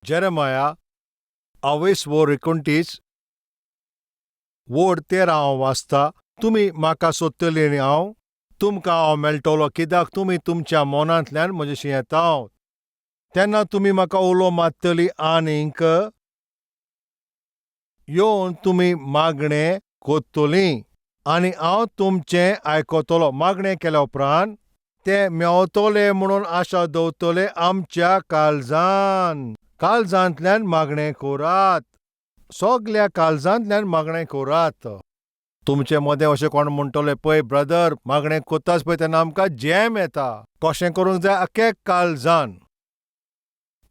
Jeremiah 28:29 वोड 13 हांव वाचता. तुमी म्हाका सोदतलीं आनी हांव तुमकां हांव मेळटलों, कित्याक तुमी तुमच्या मनांतल्यान म्हजेशी येता. तेन्ना तुमी म्हाका उलो मारतलीं आनीक येवन तुमी मागणें कोत्तलीं आनी हांव तुमचें आयकतलों. मागणें केल्या उपरांत ते मेवतले म्हणून आशा दवरतले आमच्या काळजांतल्यान मागणें करात. सगल्या काळजांतल्यान मागणें करात. तुमचे मदें अशें कोण म्हणटले पळय ब्रदर मागणें कोत्ताच पळय तेन्ना आमकां जेम येता. कशें करूंक जाय? आख्खे काळजान.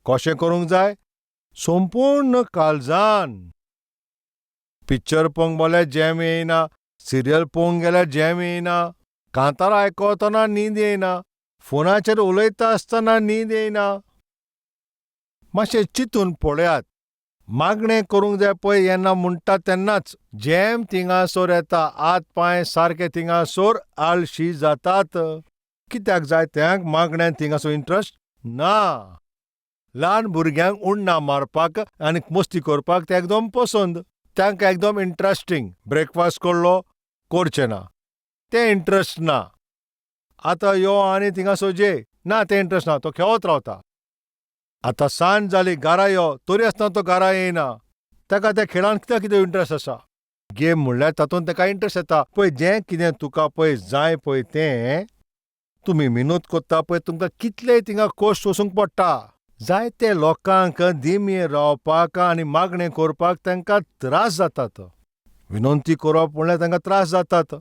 कशें करूंक जाय? संपूर्ण काळजान. पिक्चर पळोवंक गेल्यार जेम येयना, सिरियल पळोवंक गेल्यार जेम येयना, कांतार आयकतना न्हीद येयना, फोनाचेर उलयता आसतना न्हीद येयना. मातशें चिंतून पळयात. मागणें करूंक जाय पळय येन्ना म्हणटा तेन्नाच जेम थिंगासोर येता. हात पांय सारके थिंगासोर आळशी जातात. कित्याक जायत्यांक मागण्यांत थिंगासोर इंट्रस्ट ना. ल्हान भुरग्यांक उडणां मारपाक आनी मस्ती करपाक ते एकदम पसंद. तांकां एकदम इंट्रस्टिंग. ब्रेकफास्ट करलो करचें ना, तें इंट्रस्ट ना. आतां यो आनी थिंगासोर जेय ना, तें इंट्रस्ट ना, तो खेळत रावता. आतां सांज जाली घरा यो तरी आसतना तो घरा येयना. ताका त्या खेळांत कितें इंट्रस्ट आसा. गेम म्हणल्यार तातूंत ताका इंट्रस्ट येता. पळय जें कितें तुका पळय जाय पळय तें तुमी मेहनत कोत्ता पळय तुमकां कितलेय थिंगा कश्ट वचूंक पडटा. जायते लोकांक दिमेर रावपाक आनी मागणें करपाक तांकां त्रास जातात. विनंती करप म्हणल्यार तांकां त्रास जातात.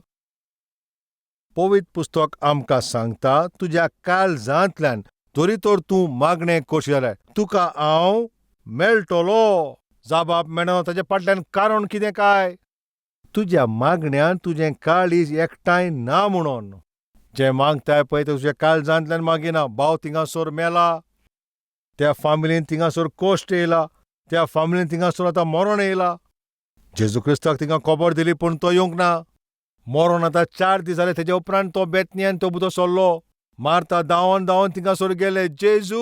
पवित्र पुस्तक आमकां सांगता तुज्या काळजांतल्यान तरी तर तूं मागणें करशी जाल्यार तुका हांव मेळटलो. जाबाब मेळना ताचे फाटल्यान कारण कितें काय? तुज्या मागण्यान तुजें काळीज एकठांय ना म्हणून. जें मागताय पळय ते तुज्या काळजांतल्यान मागिना. भाव थिंगासोर मेला, त्या फामिलीन थिंगासोर कश्ट येयला, त्या फामिलीन थिंगासोर आतां मरण येयला. जेजू क्रिस्ताक थिंगा खबर दिली पूण तो येवंक ना. मरण आतां 4 दीस जाले तेजे उपरांत तो बेतनियान तो बुदो सरलो. मार्ता धांवन थिंगासोर गेले. जेजू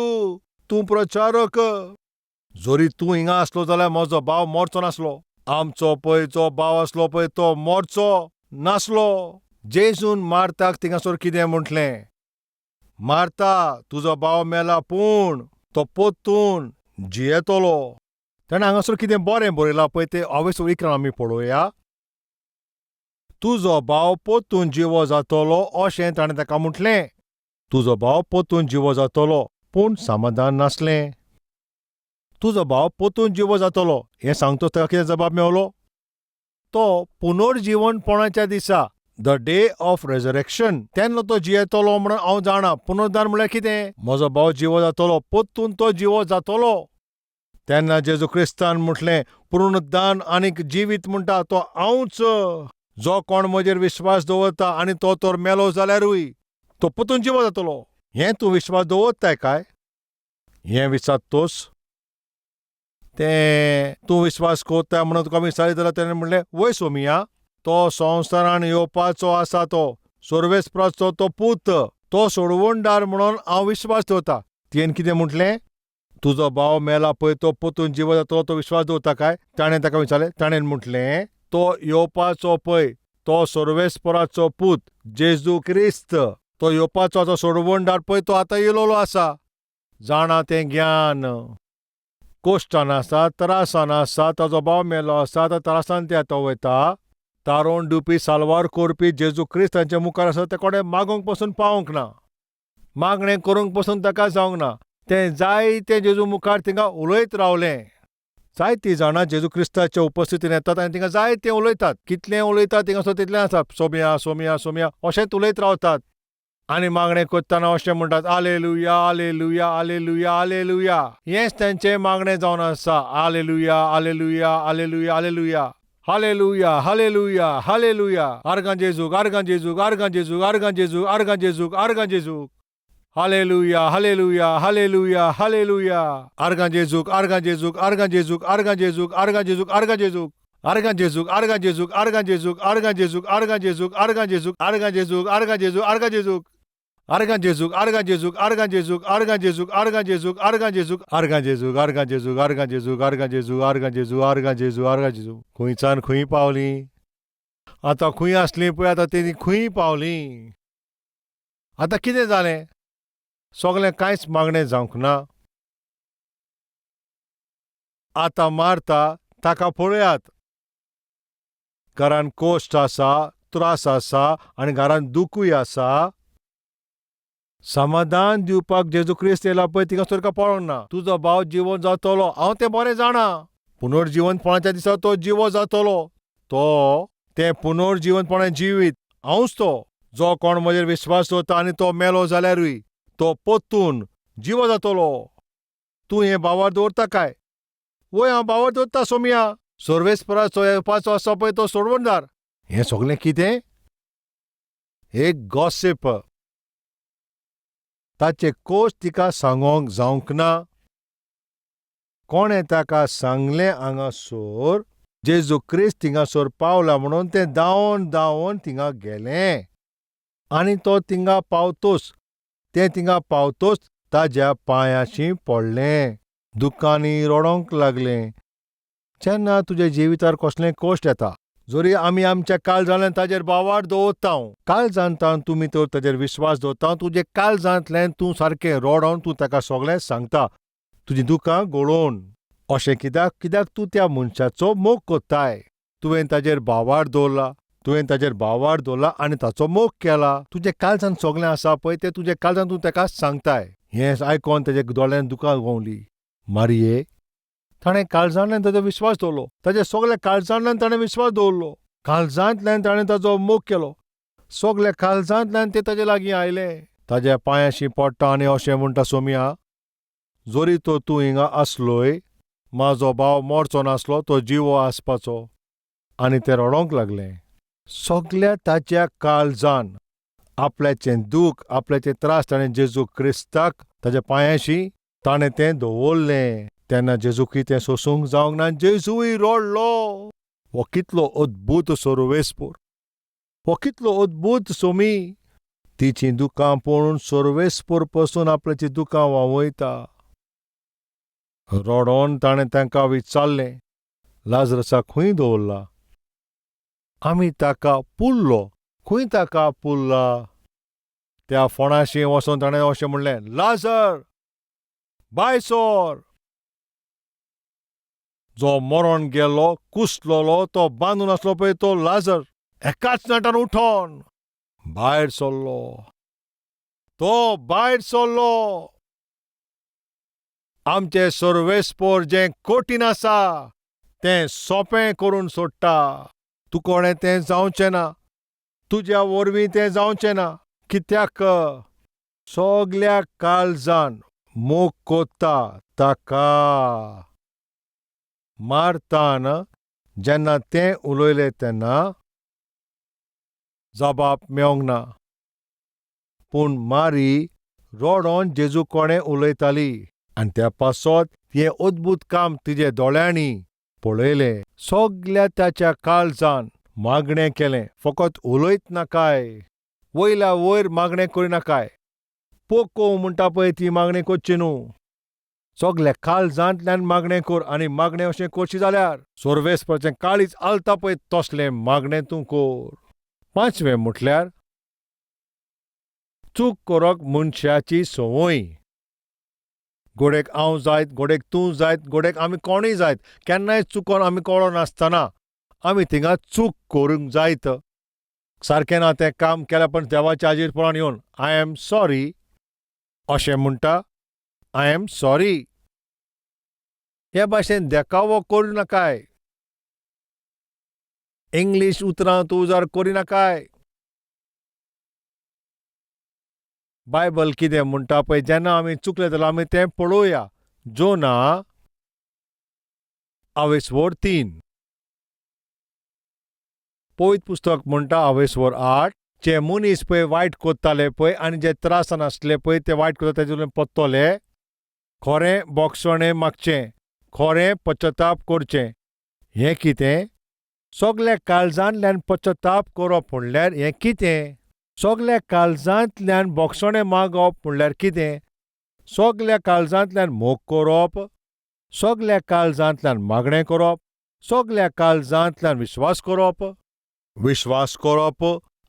तूं प्रचारक, जरी तूं हिंगा आसलो जाल्यार म्हजो भाव मरचो नासलो. आमचो पळय जो भाव आसलो पळय तो मरचो नासलो. जेजून मार्ताक थिंगासोर कितें म्हटलें? मार्ता तुजो भाव मेला पूण तो पोत्तून जियेतलो. ताणें हांगासर कितें बरें बरयलां पळय तें 11 आमी पळोवया. तुजो भाव पोत्तून जिवो जातलो अशें ताणें ताका म्हटलें. तुजो भाव पोत्तून जिवो जातलो पूण समाधान नासलें. तुजो भाव पोत्तून जिवो जातलो हें सांगतो ताका कितें जबाब मेवलो? तो पुनर्जीवनपणाच्या दिसा द डे ऑफ रेजरेक्शन तेन्ना तो जियेतलो म्हणून हांव जाणा. पुनरुद्धार म्हळ्यार कितें? म्हजो भाव जिवो जातलो, पोत्तून तो जिवो जातलो. तेन्ना जेजू क्रिस्तान म्हटलें पुनरुद्धार आनीक जिवीत म्हणटा तो हांवच. जो कोण म्हजेर विश्वास दवरता आनी तो तर मेलो जाल्यारूय तो पोत्तून जिवो जातलो. हें तूं विश्वास दवरताय काय? हें विचारतोस. तें तूं विश्वास कोत्ताय म्हणून तुका विचारीत जाल्यार तेणें म्हणलें वय सोमिया, तो संवसारान येवपाचो आसा तो सर्वेस्पराचो तो पूत, तो सोडवणदार म्हणून हांव विश्वास दवरता. तेणें कितें म्हटलें? तुजो भाव मेला पळय तो पोत्तून जिवो जातलो तो विश्वास दवरता काय? ताणें ताका विचारलें. ताणें म्हटलें तो येवपाचो पळय तो सर्वेस्पराचो पूत जेजू क्रिस्त, तो येवपाचो तो सोडवणदार पळय तो आतां येयलोलो आसा. जाणा तें ज्ञान. कोश्टान आसा, त्रासान आसा, ताजो भाव मेलो आसा, त्या त्रासान ते आतां वयता. तारोन दिवपी साल्वार करपी जेजू क्रिस्त तांच्या मुखार आसा ते कोणें मागोंक पासून पावोंक ना. मागणें करूंक पासून ताका जावंक ना. तें जायते जेजू मुखार थिंगा उलयत रावलें. जायतीं जाणां जेजू क्रिस्ताच्या उपस्थितीन येतात आनी थिंगा जायतें उलयतात. कितलें उलयतात थिंगासोर तितलें आसा. सोमया सोमया सोमया अशेंच उलयत रावतात. आनी मागणें करतना अशें म्हणटात आलेलुया आलेलुया आलेलुया आलेलुया. हेंच तांचें मागणें जावन आसा. आलेलुया आलेलुया आलेलुया आलेलुया हालेलुया हालेलुया हालेलुया. आर्गां जेजूक आर्गां जेजूक आर्गां जेजूक आर्गां जेजूक आर्गां जेजूक आर्गां जेजूक. Hallelujah hallelujah hallelujah hallelujah. आर्गां जेजूक आर्गां जेजूक आर्गां जेजूक आर्गां जेजूक आर्गां जेजूक आर्गां जेजूक आर्गां जेजूक आर्गां जेजूक आर्गां जेजूक आर्गां जेजूक आर्गां जेजूक आर्गां जेजूक आर्गां जेजूक आर्गां जेजूक आर्गां जेजूक आर्गां जेजूक, आर्गां जेजूक, आर्गां जेजूक, आर्गां जेजूक, आर्गां जेजूक, आर्गां जेजूक, आर्गां जेजूक, आर्गां जेजूक, आर्गां जेजूक, आर्गां जेजूक, आर्गां जेजूक, आर्गां जेजूक, आर्गां जेजूक. खंयच्यान खंय पावलीं. आतां खंय आसलीं पळय आतां तें खंय पावलीं. आतां कितें जालें? सगळें कांयच मागणें जावंक ना. आतां मारता ताका पळयात. घरान कोश्ट आसा, त्रास आसा आनी घरान दुखूय आसा. समाधान दिवपाक जेजू क्रिस्त येयला पळय थिंगा सरका पळोवंक ना. तुजो भाव जिवो जातलो हांव तें बरें जाणा. पुनर्जीवनपणाच्या दिसा तो जिवो जातलो. तो तें पुनर्जीवनपणान जिवीत हांवूच तो. जो कोण म्हजेर विस्वास दवरता आनी तो मेलो जाल्यारूय तो परतून जिवो जातलो. तूं हें भावार दवरता काय? वय हांव भावार दवरता सोमया. सर्वेस्पराचो येवपाचो आसा पळय तो सोडून धाड. हें सगलें कितें? एक गॉसिप. ताचे कोश्ट तिका सांगोंक जावंक ना. कोणें ताका सांगलें हांगासर जेजू क्रिस्त थिंगासर पावला म्हणून तें धांवोन धांवोन थिंगा गेलें. आनी तो थिंगा पावतोच ताज्या पांयाशी पडलें. दुखांनी रडोंक लागलें. जेन्ना तुज्या जिवितार कसलें कोश्ट येता, जरी आमी आमच्या काळजांतल्यान ताजेर बावार दवरता, काळजांतान तुमी तर ताजेर विस्वास दवरता, तुजे काळजांतल्यान तूं सारकें रडोन तूं ताका सगळें सांगता, तुजीं दुखां गळोवन. अशें कित्याक तूं त्या मनशाचो मोग कोत्ताय. तुवें ताजेर बावार दवरला आनी ताचो मोग केला. तुजे काळजांत सगळें आसा पळय तें तुजे काळजांत तूं ताका सांगताय. हें आयकोन ताजे दोळ्यांत दुकां घोवलीं. मारये, ताणें काळजांतल्यान ताजो विस्वास दवरलो. ताजे सगळ्या काळजांतल्यान ताणें विस्वास दवरलो. काळजांतल्यान ताणें ताजो मोग केलो. सगळ्या काळजांतल्यान ते ताजे लागीं आयले. ताज्या पांयाशी पडटा आनी अशें म्हणटा सोमया, जरी तर तूं हिंगा आसलोय, म्हाजो भाव मरचो नासलो, तो जिवो आसपाचो. आनी तें रडोंक लागलें. सगल्या ताच्या काळजान आपल्याचें दूख, आपल्याचे त्रास ताणें जेजू क्रिस्ताक ताच्या पांयाशी ताणें तें दवरलें. तेन्ना जेजूक तें सोसूंक जावंक ना. जेजूय रडलो. हो कितलो अद्भुत सर्वेस्पर. हो कितलो अद्भुत सोमी. तिचीं दुकां पळोवन सर्वेस्पर पसून आपल्याचीं दुकां व्हांवयता. रडोन ताणें तांकां विचारलें, लाजरसाक खंय दवरला? आमी ताका पुरलो. खंय ताका पुरला? त्या फोंडाशी वचोन ताणें अशें म्हणलें, लाजर, भायर सर. जो मरोन गेल्लो, कुसलोलो, तो बांदून आसलो पळय तो लाजर एकाच नाटान उठोन भायर सरलो. तो भायर सरलो. आमचें सर्वेस्पर जें कठीण आसा तें सोंपें करून सोडटा. तूं कोणें तें जावचें ना. तुज्या वरवीं तें जावचें ना. कित्याक सगल्या काळजान मोग कोत्ता ताका. मारतान जेन्ना तें उलयलें तेन्ना जबाब मेळोंक ना. पूण मारी रडोन जेजू कोणें उलयताली आनी त्या पासत हें अद्भुत काम तिजे दोळ्यांनी पळयलें. सगल्या ताच्या काळजान मागणें केलें. फकत उलयत नाकाय, वयल्या वयर मागणें करिनाकाय. पोको म्हणटा पळय ती मागणी करची न्हू. सगल्या काळजांतल्यान मागणें कर. आनी मागणें अशें करची जाल्यार सर्वेस्पराचें काळीज आलता पळय तसलें मागणें तूं कर. 5वें म्हटल्यार चूक करप मनशाची संवय. घोडेक हांव जायत, घोडेक तूं जायत, घोडेक आमी कोणूय जायत, केन्नाय चुकोन आमी कळो नासतना आमी थिंगा चूक करूंक जायत. सारकें ना तें काम केल्या पण देवाच्या हाजीर पळोवन येवन आय एम सॉरी अशें म्हणटा. I am sorry. हे भाशेन देखावो करूं नाकाय. इंग्लीश उतरां तूं उजार करिनाकाय. बायबल कितें म्हणटा पळय, जेन्ना आमी चुकले जाल्यार आमी तें पळोवया. जोना 3 पयत पुस्तक म्हणटा 8 जे मनीस पळय वायट कोत्ताले पळय आनी जे त्रासान आसले पळय ते वायट कोत्ता तेजे वयल्यान पत्तोले. खरें बोगसणें मागचें, खरें पश्चाताप करचें. हें कितें? सगल्या काळजांतल्यान पश्चाताप करप म्हणल्यार हें कितें? सगल्या काळजांतल्यान बोक्षणे मागप म्हणल्यार कितें? सगल्या काळजांतल्यान मोग करप, सगल्या काळजांतल्यान मागणें करप, सगल्या काळजांतल्यान विश्वास करप,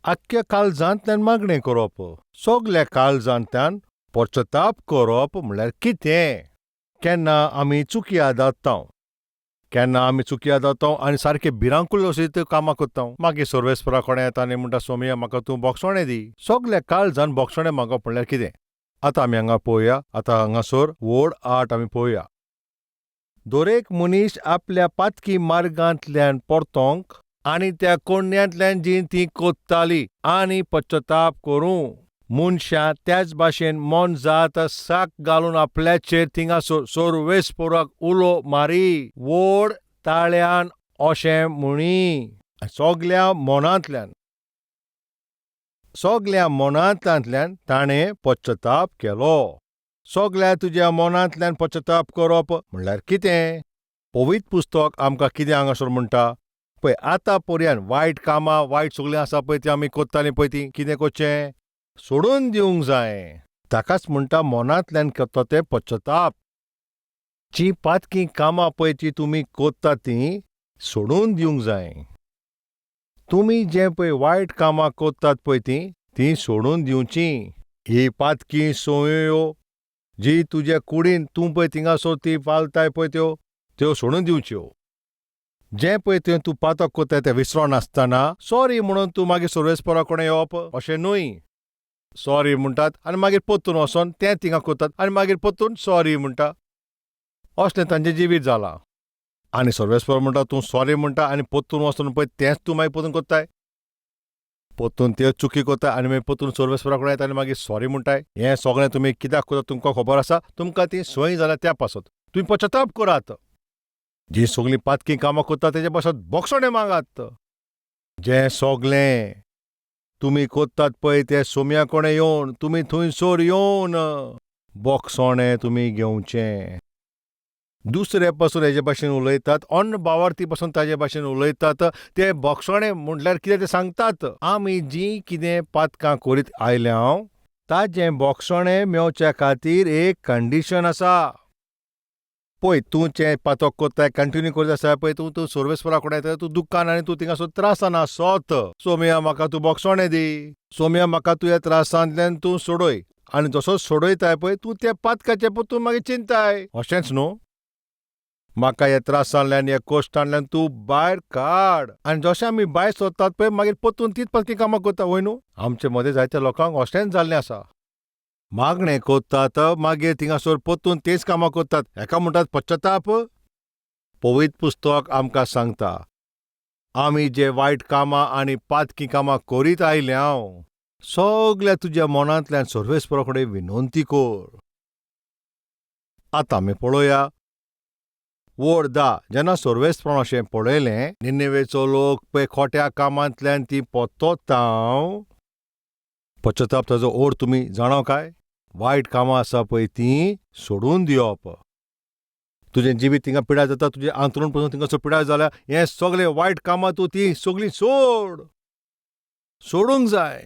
आख्ख्या काळजांतल्यान मागणें करप, सगल्या काळजांतल्यान पश्चाताप करप म्हणल्यार कितें? केन्ना आमी चुकिया जाता आनी सारके भिरांकूळ अशी त्यो कामां करता. मागीर सर्वेस्परा कडेन येता आनी म्हणटा सोमया म्हाका तूं बोक्षणें दी. सगल्या काळजान बोक्षणें मागप म्हणल्यार कितें? आतां आमी हांगा पळोवया. आतां हांगासर वोड 8 आमी पळोवया. दरेक मनीस आपल्या पातकी मार्गांतल्यान परतोंक आनी त्या कोण्यांतल्यान जी ती कोत्ताली आनी पश्चाताप करूं. मनशां त्याच भाशेन मन जात साक घालून आपल्याचेर थिंगासर सर्वेस्पराक उलो मारी. वोड ताळ्यान अशें म्हणी. सगल्या मनांतल्यान ताणें पश्चाताप केलो. सगल्या तुज्या मनांतल्यान पश्चाताप करप म्हणल्यार कितें? पवित्र पुस्तक आमकां कितें हांगासर म्हणटा? पळय आतां पर्यंत वायट कामां वायट सगळीं आसा पळय ती आमी कोत्तालीं पळय ती कितें करचें? सोडून दिवंक जाय. ताकाच म्हणटा मनांतल्यान करता तें पश्चाताप. जी पातकी कामां पळय ती तुमी कोत्तात ती सोडून दिवंक जाय. तुमी जे पळय वायट कामां कोत्तात पळय ती सोडून दिवचीं. ही पातकी संवयो जी तुज्या कुडीन तूं पळय थिंगासर ती पालताय पळय त्यो सोडून दिवच्यो. जें पळय तें तूं पातक कोत्ताय तें विसरो नासतना सॉरी म्हणून तूं मागीर सर्वेस्परा कडेन येवप अशें न्हय. सॉरी म्हणटात आनी मागीर परतून वचोन तें थिंगा कोत्तात आनी मागीर परतून सॉरी म्हणटा. असलें तांचें जिवीत जालां. आनी सर्वेस्पर म्हणटा तूं सॉरी म्हणटा आनी परतून वचून पळय तेंच तूं मागीर परतून कोत्ताय. परतून त्यो चुकी कोत्ताय आनी मागीर परतून सर्वेस्परा कडेन येता आनी मागीर सॉरी म्हणटाय. हें सगळें तुमी कित्याक कोतात तुमकां खबर आसा? तुमकां ती संवय जाल्या त्या पासत. तुमी पश्चाताप करात. जी सगळीं पातकी कामां कोत्तात तेजे पासत बोक्षणें मागात. जें सगलें तुमी कोत्तात पळय तें सोम्या कडेन येवन तुमी थंयसर येवन बोक्षणें तुमी घेवचें. दुसरे पासून हेजे भाशेन उलयतात, अन्न भावार्थी पासून ताजे भाशेन उलयतात. ते बोक्षणें म्हटल्यार कितें तें सांगतात. आमी जीं कितें पातकां करीत आयल्या ताजें बोक्षणें मेवच्या खातीर एक कंडिशन आसा. पळय तूं जें पातक कोत्ताय कंटिन्यू करीत आसा पळय तूं सर्वेस्परा कडेन येता तूं दुख्खान आनी तूं थिंगासर त्रासान आसत. सोमया म्हाका तूं बोक्षणें दी. सोमया म्हाका तूं ह्या त्रासांतल्यान तूं सोडय. आनी जसो सोडयताय पळय तूं त्या पातकाचे परतून मागीर चिंताय. अशेंच न्हू? म्हाका ह्या त्रासांतल्यान ह्या कश्टांतल्यान तूं भायर काड. आनी जशें आमी भायर सरतात पळय मागीर परतून तीच पातकी कामां करता वय न्हू? आमचे मदें जायत्या लोकांक अशेंच जाल्लें आसा. मागणें कोत्तात मागीर थिंगासर परतून तेच कामां करतात. हेका म्हणटात पश्चाताप. पवित्र पुस्तक आमकां सांगता आमी जे वायट कामां आनी पातकी कामां करीत आयल्या सगल्या तुज्या मनांतल्यान सर्वेस्परा कडेन विनंती कर. आतां आमी पळोवया वोड 10. जेन्ना सर्वेस्परान अशें पळयलें निनेवेचो लोक पळय खोट्या कामांतल्यान ती परतोता. पश्चाताप ताचो अर्थ तुमी जाणो काय? वायट कामां आसा पळय तीं सोडून दिवप. तुजें जिवीत थिंगा पिड्यार जाता, तुजें आंतरूण पासून थिंगासर पिड्यार जाल्या हें सगळें वायट कामां तूं ती सगळीं सोडूंक जाय.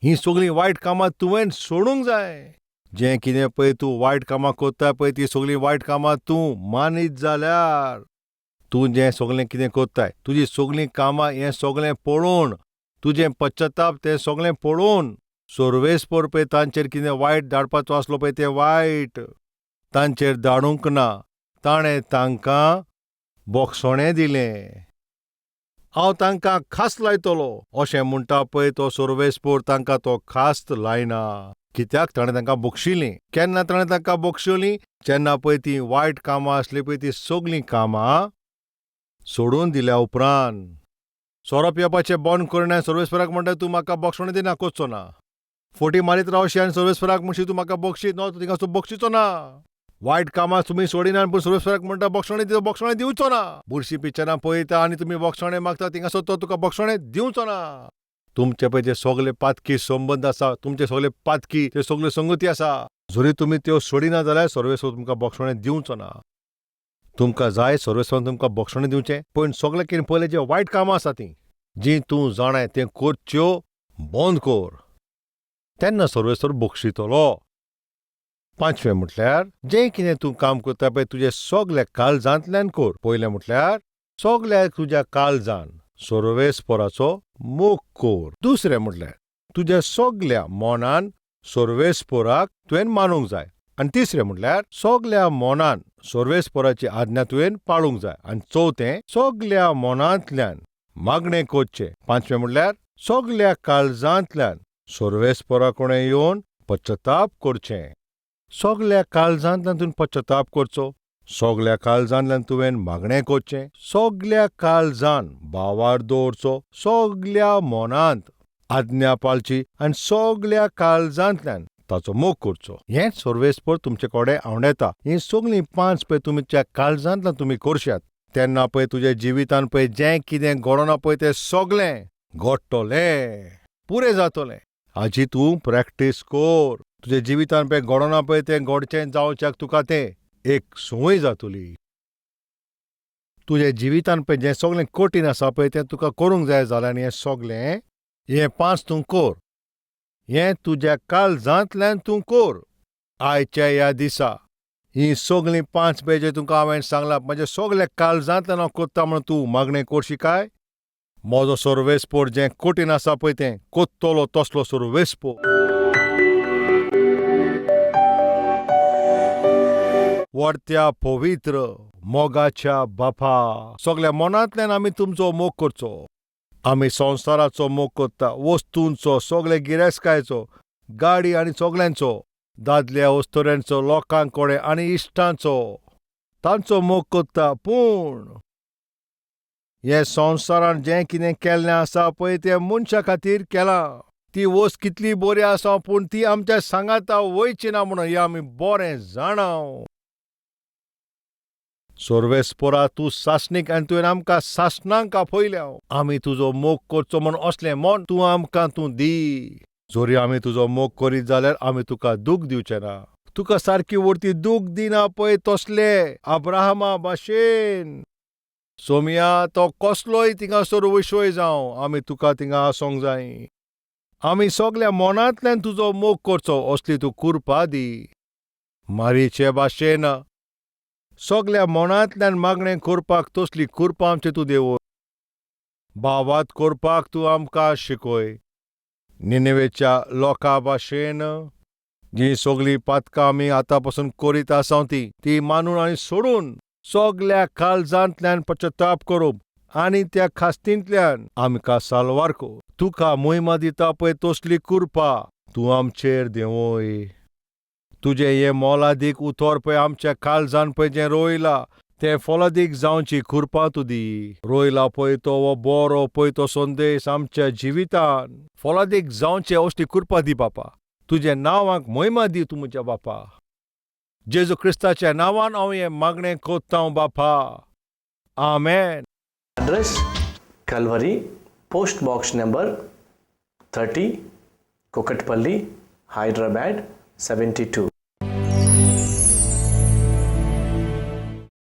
ही सगळीं वायट कामां तुवें सोडूंक जाय. जें कितें पळय तूं वायट कामां कोत्ताय पळय ती सगळीं वायट कामां तूं मानीत जाल्यार तूं जें सगळें कितें कोत्ताय तुजीं सगळीं कामां हें सगळें पळोवन तुजें पश्चाताप तें सगळें पळोवन सर्वेस्पर पळय तांचेर कितें वायट धाडपाचो आसलो पळय तें वायट तांचेर धाडूंक ना. ताणें तांकां बोक्षणें दिलें. हांव तांकां खास्त लायतलो अशें म्हणटा पळय तो सर्वेस्पर तांकां तो खास्त लायना. कित्याक ताणें तांकां बोक्षिल्लीं. केन्ना ताणें तांकां बोक्षिल्लीं? जेन्ना पळय तीं वायट कामां आसलीं पळय तीं सगळीं कामां सोडून दिल्या उपरांत. सोरोप येवपाचें बंद करिना सर्वेस्पराक म्हणटा तूं म्हाका बोक्षणें दिना कोचचो ना. फोटी मारीत रावशी आनी सर्वेस्पराक म्हणशी तूं म्हाका बोक्षी नो तूं थिंगासर बोक्षिचो ना. वायट कामां तुमी सोडिना पूण सर्वेस्पराक म्हणटा बोक्षणें दिवचो ना. बुरशी पिक्चरां पळयता आनी तुमी बोक्षणें मागता थिंगासर तो तुका बोक्षणें दिवचो ना. तुमचे पळय जे सगळे पातकी संबंद आसा तुमचे सगळे पातकी ते सगळ्यो संगती आसा जरी तुमी त्यो सोडिना जाल्यार सर्वेस्पर तुमकां बोक्षणें दिवचो ना. तुमकां जाय सर्वेस्परान तुमकां बोक्षणें दिवचें पण सगळें कितें पयलें जे वायट कामां आसा तीं जीं तूं जाणाय तें करच्यो बंद कर. तेन्ना सर्वेस्वर बक्षितलो. 5वें म्हटल्यार जें कितें तूं काम करता पळय तुजे सगल्या काळजांतल्यान कोर. पयलें म्हटल्यार सगल्या तुज्या काळजान सर्वेस्पराचो मोग कोर. दुसरें म्हटल्यार तुज्या सगल्या मोनान सर्वेस्पराक तुवें मानूंक जाय. आनी तिसरें म्हटल्यार सगल्या मोनान सर्वेस्पराची आज्ञा तुवें पाळूंक जाय. आनी चवथें सगल्या मोनांतल्यान मागणें करचें. 5वें म्हटल्यार सगल्या काळजांतल्यान सर्वेस्परा कडेन येवन पश्चाताप करचें. सगल्या काळजांतल्यान तुवें पश्चाताप करचो. सगल्या काळजांतल्यान तुवें मागणें करचें. सगल्या काळजान भावार दवरचो. सगल्या मोनांत आज्ञा पाळची आनी सगल्या काळजांतल्यान ताचो मोग करचो. हेंच सर्वेस्पर तुमचे कडेन आवडेता. ही सगळीं 5 पळय तुमच्या काळजांतल्यान तुमी करशात तेन्ना पळय तुज्या जिवितान पळय जें कितें घडना पळय तें सगळें घडटलें, पुरें जातलें. हाची तूं प्रॅक्टीस कर. तुज्या जिवितान पळय घडना पळय तें घडचें जावच्याक तुका तें एक संवय जातली. तुज्या जिवितान पळय जें सगळें कठीण आसा पळय तें तुका करूंक जाय जाल्यार हें सगळें हें 5 तूं कर. हें तुज्या काळजांतल्यान तूं कर. आयच्या ह्या दिसा ही सगळीं 5 पेज तुका हांवें सांगलां म्हणजे सगल्या काळजांतल्यान हांव कोत्ता म्हूण तूं मागणें करशी काय? म्हजो सर्वेस्पर जें कठीण आसा पळय तें कोत्तलो तसलो सर्वेस्पर. व्हडत्या पवित्र मोगाच्या बापा, सगल्या मनांतल्यान आमी तुमचो मोग करचो. आमी संवसाराचो मोग करता, वस्तूंचो, सगळे गिरेस्तकायचो, गाडी आनी सगल्यांचो, दादल्या अस्तोऱ्यांचो, लोकां कडेन आनी इश्टांचो, तांचो मोग करता. पूण हे संवसारान जें कितें केल्लें आसा पळय तें मनशा खातीर केलां. ती वस्त कितली बरी आसा पूण ती आमच्या सांगाता वयची ना म्हणून हें आमी बरें जाणाव. सर्वेस्परा तूं सासणीक आनी तुवें आमकां सासणांक आपयल्या. आमी तुजो मोग करचो म्हूण असलें मन तूं आमकां दी. जोरी आमी तुजो मोग करीत जाल्यार आमी तुका दूख दिवचे ना. तुका सारकी व्हडती दूख दिना पळय तसले अब्राहमा भाशेन. सोमया तो कसलोय थिंगासर विशय जावं आमी तुका थिंगा आसोंक जाय. आमी सगल्या मनांतल्यान तुजो मोग करचो असली तूं कृपा दी. मारीचे भाशेन सगल्या मनांतल्यान मागणें करपाक तसली कृपा आमचे तूं देव. भावात करपाक तूं आमकां शिकय. निनेवेच्या लोकां भाशेन जी सगळीं पातकां आमी आतां पासून करीत आसा ती मानून आनी सोडून सगल्या काळजांतल्यान पश्चाताप करप आनी त्या खास्तींतल्यान आमकां साल्वार कर. तुका महिमा दिता पळय तसली कृपा तूं आमचेर देंवय. तुजें हें मोलादीक उतर पळय आमच्या काळजान पळय जें रोयलां तें फलादीक जावची कृपा तूं दी. रोयला पळय तो हो बरो पळय तो संदेश आमच्या जिवितान फलादीक जावचें असली कृपा दी बापा. तुज्या नांवाक महिमा दी तूं म्हज्या बापा. जेजू क्रिस्ताच्या नांवान हांव हें मागणें कोत्ता बापा. आमेन. Address Calvary, Post Box number 30, Kukatpalli, Hyderabad 72.